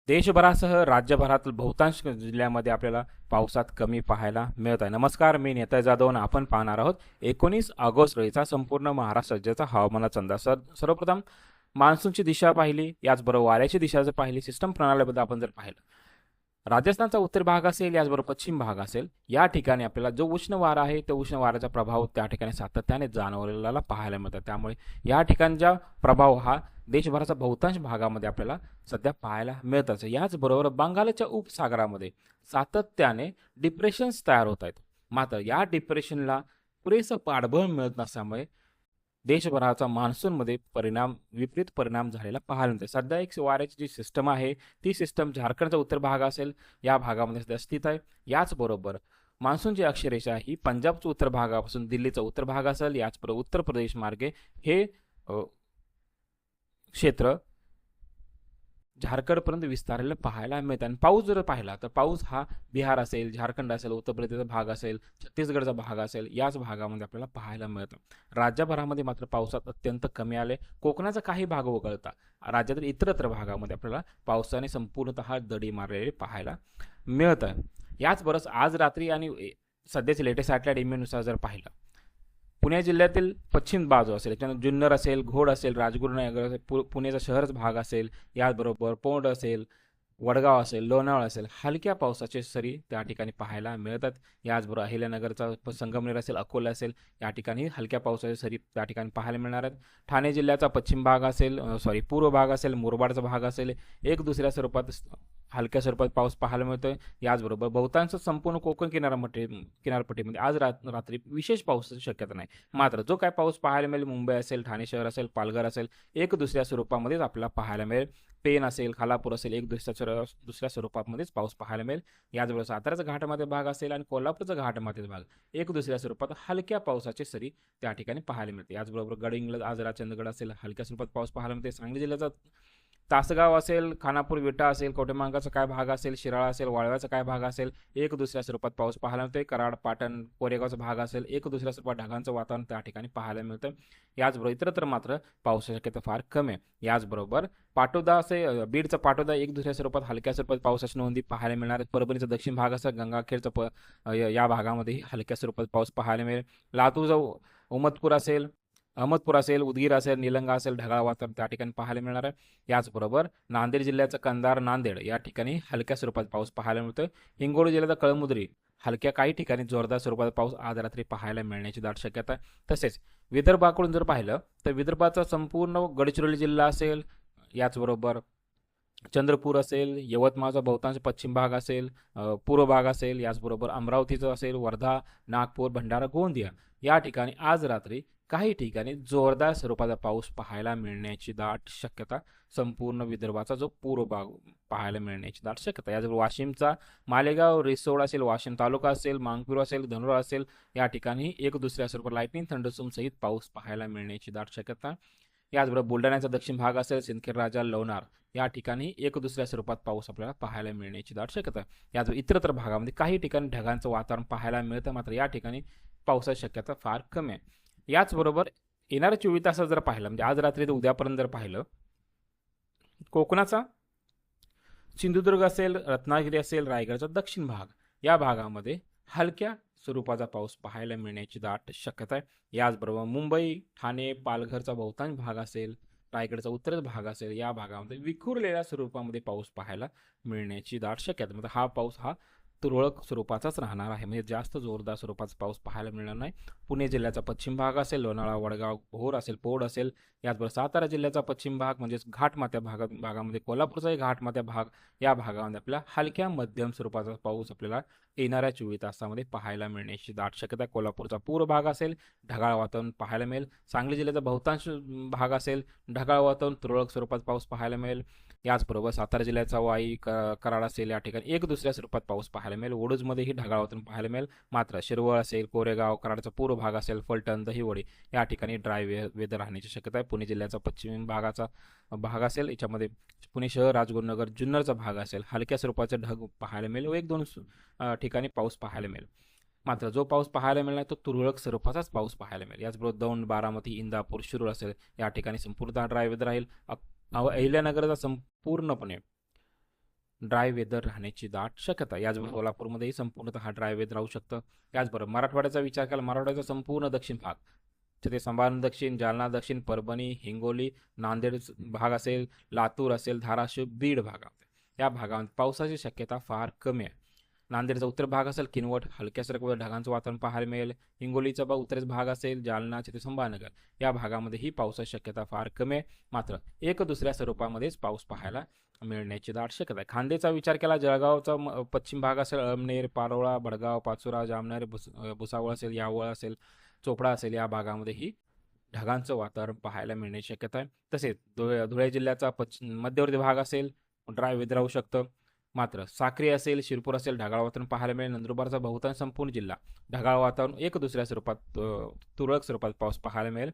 देशभरासह राज्यभरातील बहुतांश जिल्ह्यामध्ये आपल्याला पावसात कमी पाहायला मिळत आहे. नमस्कार, मी नेता जाधव आणि आपण पाहणार आहोत 19 ऑगस्ट रोजीचा संपूर्ण महाराष्ट्र राज्याचा हवामानाचा अंदाज. सर्वप्रथम मान्सूनची दिशा पाहिली, याचबरोबर वाऱ्याची दिशा जर पाहिली, सिस्टम प्रणालीबद्दल आपण जर पाहिलं, राजस्थानचा उत्तर भाग असेल, याचबरोबर पश्चिम भाग असेल, या ठिकाणी आपल्याला जो उष्ण वारा आहे त्या उष्ण वाऱ्याचा प्रभाव त्या ठिकाणी सातत्याने जाणवलेला पाहायला मिळतात. त्यामुळे या ठिकाणचा प्रभाव हा देशभराच्या बहुतांश भागामध्ये आपल्याला सध्या पाहायला मिळतच. याचबरोबर बंगालच्या उपसागरामध्ये सातत्याने डिप्रेशन्स तयार होत आहेत. मात्र या डिप्रेशनला पुरेसं पाठबळ मिळत नसल्यामुळे देशभराचा मान्सूनमध्ये विपरीत परिणाम झालेला पाहायला मिळते. सध्या एक वाऱ्याची जी सिस्टम आहे ती सिस्टम झारखंडचा उत्तर भाग असेल या भागामध्ये सध्या स्थित आहे. याचबरोबर मान्सूनची अक्षरेषा ही पंजाबच्या उत्तर भागापासून दिल्लीचा उत्तर भाग असेल, याचबरोबर उत्तर प्रदेश मार्गे हे क्षेत्र झारखंडपर्यंत विस्तारलेलं पाहायला मिळतं. आणि पाऊस जर पाहिला तर पाऊस हा बिहार असेल, झारखंड असेल, उत्तर प्रदेशचा भाग असेल, छत्तीसगडचा भाग असेल, याच भागामध्ये आपल्याला पाहायला मिळतं. राज्यभरामध्ये मात्र पावसात अत्यंत कमी आले. कोकणाचा काही भाग वगळता राज्यातील इतरत्र भागामध्ये आपल्याला पावसाने संपूर्णतः दडी मारलेले पाहायला मिळत आहे. याचबरोबर आज रात्री आणि सध्याचे लेटेस्ट सॅटेलाइट इमेजनुसार जर पाहिलं, पुणे जिल्ह्यातील पश्चिम बाजू असेल, याच्यानंतर जुन्नर असेल, घोड असेल, राजगुरुनगर असेल, पुणेचा शहरच भाग असेल, याचबरोबर पौंड असेल, वडगाव असेल, लोणावळा असेल, हलक्या पावसाचे सरी त्या ठिकाणी पाहायला मिळतात. याचबरोबर अहिल्यानगरचा संगमनेर असेल, अकोला असेल, या ठिकाणी हलक्या पावसाचे सरी त्या ठिकाणी पाहायला मिळणार आहेत. ठाणे जिल्ह्याचा पश्चिम भाग असेल, पूर्व भाग असेल, मुरबाडचा भाग असेल, एक दुसऱ्या स्वरूपात हलक्या स्वरूपात पाऊस पाहायला मिळतोय. याचबरोबर बहुतांश संपूर्ण कोकण किनारपट्टीमध्ये आज रात्री विशेष पावसाची शक्यता नाही. मात्र जो काय पाऊस पाहायला मिळेल, मुंबई असेल, ठाणे शहर असेल, पालघर असेल, एक दुसऱ्या स्वरूपामध्येच आपल्याला पाहायला मिळेल. पेन असेल, खालापूर असेल, एक दुसऱ्या स्वरूपामध्येच पाऊस पाहायला मिळेल. याचबरोबर साताऱ्याचा घाटामध्ये भाग असेल आणि कोल्हापूरचा घाटामध्येच भाग एक दुसऱ्या स्वरूपात हलक्या पावसाची सरी त्या ठिकाणी पाहायला मिळते. याचबरोबर गडहिंग्लज, आजरा, चंदगड असेल, हलक्या स्वरूपात पाऊस पाहायला मिळते. सांगली जिल्ह्याचा तासगाव असेल, खानापूर, विटा असेल, कवठेमहांकाळचा काय भाग असेल, शिराळा असेल, वाळव्याचा काय भाग असेल, एक दुसऱ्या स्वरूपात पाऊस पाहायला मिळतोय. कराड, पाटण, कोरेगावचा भाग असेल, एक दुसऱ्या स्वरूपात ढगांचं वातावरण त्या ठिकाणी पाहायला मिळतं. याचबरोबर इतरत्र मात्र पावसाची शक्यता फार कमी आहे. याचबरोबर पाटोदा असेल, बीडचा पाटोदा एक दुसऱ्या स्वरूपात हलक्या स्वरूपात पावसाची नोंदी पाहायला मिळणार आहे. परभणीचा दक्षिण भाग असेल, गंगाखेडचा या भागामध्ये हलक्या स्वरूपात पाऊस पाहायला मिळेल. लातूरचा उमदपूर असेल, अहमदपूर असेल, उदगीर असेल, निलंगा असेल, ढगाळ वातावरण त्या ठिकाणी पाहायला मिळणार आहे. याचबरोबर नांदेड जिल्ह्याचं कंधार, नांदेड या ठिकाणी हलक्या स्वरूपात पाऊस पाहायला मिळतो. हिंगोली जिल्ह्याचा कळमुद्री हलक्या काही ठिकाणी जोरदार स्वरूपात पाऊस आज रात्री पाहायला मिळण्याची दाट शक्यता आहे. तसेच विदर्भाकडून जर पाहिलं तर विदर्भाचा संपूर्ण गडचिरोली जिल्हा असेल, याचबरोबर चंद्रपूर असेल, यवतमाळचा बहुतांश पश्चिम भाग असेल, पूर्व भाग असेल, याचबरोबर अमरावतीचं असेल, वर्धा, नागपूर, भंडारा, गोंदिया या ठिकाणी आज रात्री काही ठिकाणी जोरदार स्वरूपाचा पाऊस पाहायला मिळण्याची दाट शक्यता, संपूर्ण विदर्भाचा जो पूर्व भाग पाहायला मिळण्याची दाट शक्यता. याचबरोबर वाशिमचा मालेगाव, रिसोड असेल, वाशिम तालुका असेल, मांगपूर असेल, धनुरा असेल, या ठिकाणी एक दुसऱ्या स्वरूपात लाईटनिंग थंडरस्टॉर्म सहित पाऊस पाहायला मिळण्याची दाट शक्यता. याचबरोबर बुलढाण्याचा दक्षिण भाग असेल, सिंदखेड राजा, लोणार या ठिकाणी एक दुसऱ्या स्वरूपात पाऊस आपल्याला पाहायला मिळण्याची दाट शक्यता. याचबरोबर इतरत्र भागामध्ये काही ठिकाणी ढगांचं वातावरण पाहायला मिळतं, मात्र या ठिकाणी पावसाची शक्यता फार कमी आहे. याचबरोबर येणाऱ्या 24 तासात जर पाहिलं, म्हणजे आज रात्री ते उद्यापर्यंत जर पाहिलं, कोकणाचा सिंधुदुर्ग असेल, रत्नागिरी असेल, रायगडचा दक्षिण भाग या भागामध्ये हलक्या स्वरूपाचा पाऊस पाहायला मिळण्याची दाट शक्यता आहे. याचबरोबर मुंबई, ठाणे, पालघरचा बहुतांश भाग असेल, रायगडचा उत्तरच भाग असेल, या भागामध्ये विखुरलेल्या स्वरूपामध्ये पाऊस पाहायला मिळण्याची दाट शक्यता. म्हणजे हा पाऊस हा तुरळक स्वरूपाचाच राहणार आहे, म्हणजे जास्त जोरदार स्वरूपाचा पाऊस पाहायला मिळणार नाही. पुणे जिल्ह्याचा पश्चिम भाग असेल, लोणावळा, वडगाव, भोर असेल, पौड असेल, याचबरोबर सातारा जिल्ह्याचा पश्चिम भाग म्हणजेच घाटमाथ्या भागामध्ये कोल्हापूरचाही घाटमाथ्या भाग या भागामध्ये आपल्याला हलक्या मध्यम स्वरूपाचा पाऊस आपल्याला येणाऱ्या 24 तासामध्ये पाहायला मिळण्याची दाट शक्यता. कोल्हापूरचा पूर्व भाग असेल, ढगाळ वातावरण पाहायला मिळेल. सांगली जिल्ह्याचा बहुतांश भाग असेल, ढगाळ वातावरण, तुरळक स्वरूपात पाऊस पाहायला मिळेल. याचबरोबर सातारा जिल्ह्याचा वाई, कराड असेल, या ठिकाणी एक दुसऱ्या स्वरूपात पाऊस पाहायला मिळेल. ओडूजमध्येही ढगाळ वातावरण पाहायला मिळेल. मात्र शिरवळ असेल, कोरेगाव, कराडचा पूर्व भाग असेल, फलटण, दहिवडी या ठिकाणी ड्राय वेदर राहण्याची शक्यता आहे. पुणे जिल्ह्याचा पश्चिम भागाचा भाग असेल, याच्यामध्ये पुणे शहर, राजगुरुनगर, जुन्नरचा भाग असेल, हलक्या स्वरूपाचे ढग पाहायला मिळेल व एक दोन ठिकाणी पाऊस पाहायला मिळेल. मात्र जो पाऊस पाहायला मिळणार तो तुरळक स्वरूपाचाच पाऊस पाहायला मिळेल. याचबरोबर दौंड, बारामती, इंदापूर, शिरूर असेल, या ठिकाणी संपूर्ण ड्राय वेदर राहील. अहिल्यानगरचा संपूर्णपणे ड्राय वेदर राहण्याची दाट शक्यता. याचबरोबर सोलापूरमध्येही संपूर्णतः ड्राय वेदर राहू शकतं. याचबरोबर मराठवाड्याचा विचार केला, मराठवाड्याचा संपूर्ण दक्षिण भाग, ते संभाजी दक्षिण, जालना दक्षिण, परभणी, हिंगोली, नांदेड भाग असेल, लातूर असेल, धाराशिव, बीड भाग, या भागामध्ये पावसाची शक्यता फार कमी आहे. नांदेडचा उत्तर भाग असेल, किनवट, हलक्या स्वरूपात ढगांचं वातावरण पाहायला मिळेल. हिंगोलीचा उत्तरेचा भाग असेल, जालना, छत्रपती संभाजीनगर, या भागामध्ये ही पावसाची शक्यता फार कमी आहे. मात्र एक दुसऱ्या स्वरूपामध्येच पाऊस पाहायला मिळण्याची दाट शक्यता आहे. खान्देचा विचार केला, जळगावचा पश्चिम भाग असेल, अमनेर, पारोळा, भडगाव, पाचोरा, जामनेर, भुसावळ असेल, यावळ असेल, चोपडा असेल, या भागामध्येही ढगांचं वातावरण पाहायला मिळण्याची शक्यता आहे. तसेच धुळे जिल्ह्याचा मध्यवर्ती भाग असेल, ड्राय वेदर राहू शकतं. मात्र साक्री असेल, शिरपूर असेल, ढगाळ वातावरण पाहायला मिळेल. नंदुरबारचा बहुतांश संपूर्ण जिल्हा ढगाळ वातावरण, एक दुसऱ्या स्वरूपात तुरळक स्वरूपात पाऊस पाहायला मिळेल.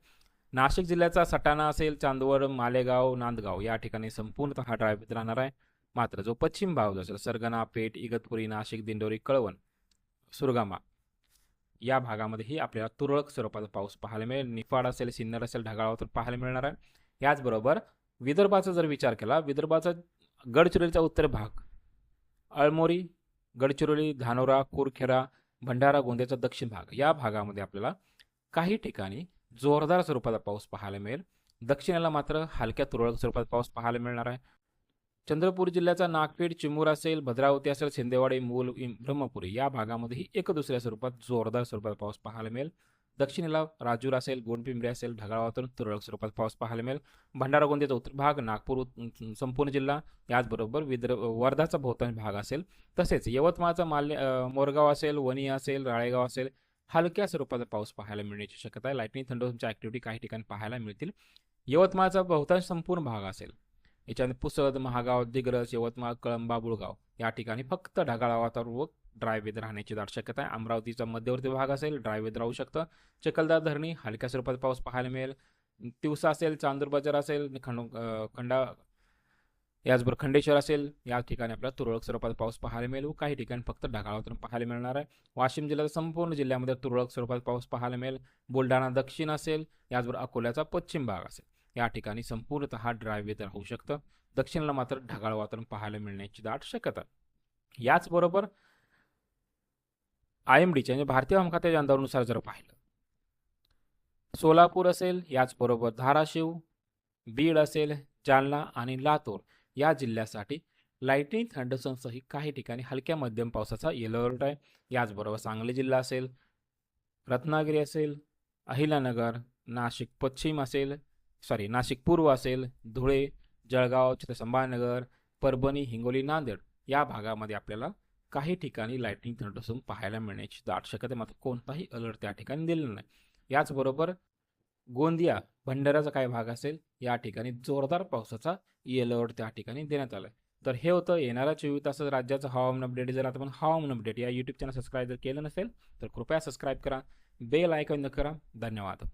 नाशिक जिल्ह्याचा सटाणा असेल, चांदवड, मालेगाव, नांदगाव, या ठिकाणी संपूर्णतः ड्राय वेदर राहणार आहे. मात्र जो पश्चिम भाग असेल, सरगणा, पेठ, इगतपुरी, नाशिक, दिंडोरी, कळवण, सुरगामा, या भागामध्येही आपल्याला तुरळक स्वरूपाचा पाऊस पाहायला मिळेल. निफाड असेल, सिन्नर असेल, ढगाळ वातावरण पाहायला मिळणार आहे. याचबरोबर विदर्भाचा जर विचार केला, विदर्भाचा गडचिरोलीचा उत्तर भाग, अळमोरी, गडचिरोली, धानोरा, कुरखेडा, भंडारा, गोंदियाचा दक्षिण भाग, या भागामध्ये आपल्याला काही ठिकाणी जोरदार स्वरूपाचा पाऊस पाहायला मिळेल. दक्षिणेला मात्र हलक्या तुरळक स्वरूपात पाऊस पाहायला मिळणार आहे. चंद्रपूर जिल्ह्याचा नागपेठ, चिमूर असेल, भद्रावती असेल, शिंदेवाडी, मूल, ब्रह्मपुरी, या भागामध्येही एक दुसऱ्या स्वरूपात जोरदार स्वरूपात पाऊस पाहायला मिळेल. दक्षिणेला राजूर असेल, गोंडपिंपरी असेल, ढगाळ वातावरण, तुरळक स्वरूपात पाऊस पाहायला मिळेल. भंडारा, गोंदियाचा उत्तर भाग, नागपूर संपूर्ण जिल्हा, याचबरोबर वर्धाचा बहुतांश भाग असेल. तसेच यवतमाळचा मोरगाव असेल, वणी असेल, राळेगाव असेल, हलक्या स्वरूपाचा पाऊस पाहायला मिळण्याची शक्यता आहे. लाईटनिंग थंडरच्या ऍक्टिव्हिटी काही ठिकाणी पाहायला मिळतील. यवतमाळचा बहुतांश संपूर्ण भाग असेल. याच्यामध्ये पुसद, महागाव, दिग्रस, यवतमाळ, कळंबा, बुळगाव, या ठिकाणी फक्त ढगाळ वातावरण व ड्राय वेदर राहण्याची दाट शक्यता आहे. अमरावतीचा मध्यवर्ती भाग असेल, ड्राय वेदर राहू शकतं. चिखलदरा धरणी, हलक्या स्वरूपात पाऊस पाहायला मिळेल. तिवसा असेल, चांदूर बाजार असेल, याचबरोबर खंडेश्वर असेल, या ठिकाणी आपल्याला तुरळक स्वरूपात पाऊस पाहायला मिळेल व काही ठिकाणी फक्त ढगाळ वातावरण पाहायला मिळणार आहे. वाशिम जिल्ह्याचा संपूर्ण जिल्ह्यामध्ये तुरळक स्वरूपात पाऊस पाहायला मिळेल. बुलढाणा दक्षिण असेल, याचबरोबर अकोल्याचा पश्चिम भाग असेल, या ठिकाणी संपूर्णतः ड्राय वेदर होऊ शकतं. दक्षिणेला मात्र ढगाळ वातावरण पाहायला मिळण्याची दाट शक्यता. याचबरोबर IMDच्या म्हणजे भारतीय हवामान खात्याच्या अंदाजानुसार जर पाहिलं, सोलापूर असेल, याचबरोबर धाराशिव, बीड असेल, जालना आणि लातूर, या जिल्ह्यासाठी लाईटनिंग थंडरसह काही ठिकाणी हलक्या मध्यम पावसाचा येलो अलर्ट आहे. याचबरोबर सांगली जिल्हा असेल, रत्नागिरी असेल, अहिल्यानगर, नाशिक पश्चिम असेल, नाशिक पूर्व असेल, धुळे, जळगाव, छत्रपती संभाजीनगर, परभणी, हिंगोली, नांदेड, या भागामध्ये आपल्याला काही ठिकाणी लाईटनिंग थंडरसह पाहायला मिळण्याची दाट शक्यता, मात्र कोणताही अलर्ट त्या ठिकाणी दिलेला नाही. याचबरोबर गोंदिया, भंडाराचा काही भाग असेल, या ठिकाणी जोरदार पावसाचा येलो अलर्ट त्या ठिकाणी देण्यात आला आहे. तर हे होतं येणाऱ्या 24 तासात राज्याचं हवामान अपडेट. जर आपण हवामान अपडेट या यूट्यूब चॅनल सबस्क्राईब जर केलं नसेल तर कृपया सबस्क्राईब करा, बेल आयकॉन करा. धन्यवाद.